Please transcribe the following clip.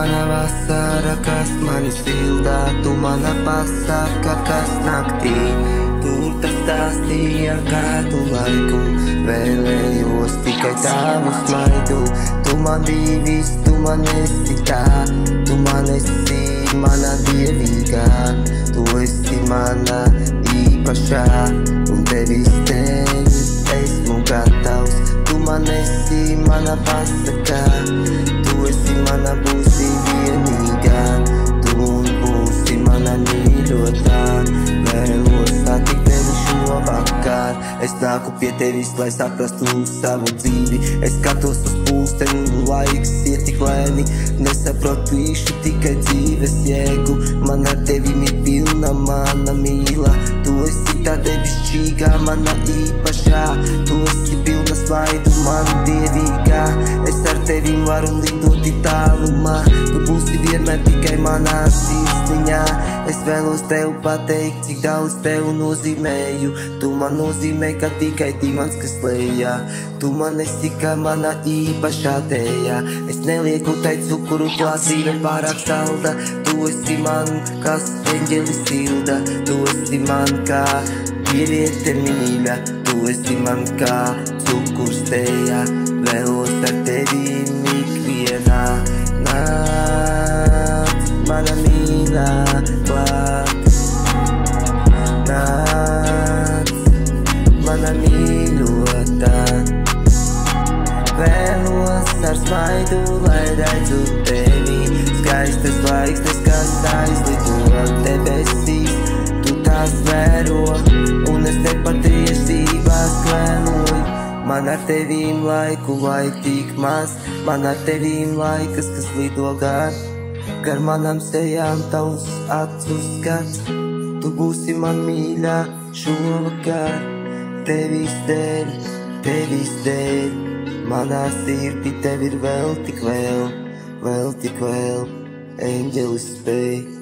mana vasara, kas mani sildā, tu mana pasaka, kas naktī. Tur tas stāstīja kādu laiku, vēlējos tikai tavu smaidu. Tu man biji viss, tu man esi tā, tu man esi mana dievīgā. Tu esi mana īpašā, un tevis dēļ esmu gatavs. Tu man esi mana pasaka, tu esi mana būsi vienīgā. Tu būsi mana mīļotā, vēlos satikt tevi šovakar. Es nāku pie tevis, lai saprastu savu dzīvi. Es skatos uz pulksteni, laiks iet tik lēni. Nesaprotu īši tikai dzīves jēgu. Man ar tevim ir pilna mana mīla. Tu esi tā devišķīgā, mana īpašā. Tu esi pilna svaidu, man dievīgā. Es ar tevim varu lidot tālumā. Tu būsi vienmēr tikai manā sirsniņā. Es vēlos tev pateikt, cik daudz tev nozīmēju. Tu man nozīmē, ka tikai dimants, kas lejā. Tu man esi kā mana īpašā tējā. Es nelieku tai cukuru, klāsīve pārāk salda. Tu esi man, kas eņģelis silda. Tu esi man kā dieviete mīļa. Tu esi man kā cukurs tējā. Vēlos ar tevim ikvienā. Nāc, mana mīļā, klāt. Nāc, mana mīļotā. Vēlos ar smaidu, lai redzu tevi. Skaistas zvaigznes, kas aizlido debesīs. Tu tās vēro, un es te patiesībā skvēloju. Man ar tevīm laiku vai tik maz. Man ar tevīm laikas, kas lido gar manām sejām tavs acu skats. Tu būsi man mīļā šovakar. Tevis dēļ, manā sirdī tev ir vēl tik vēl, eņģelis spēj.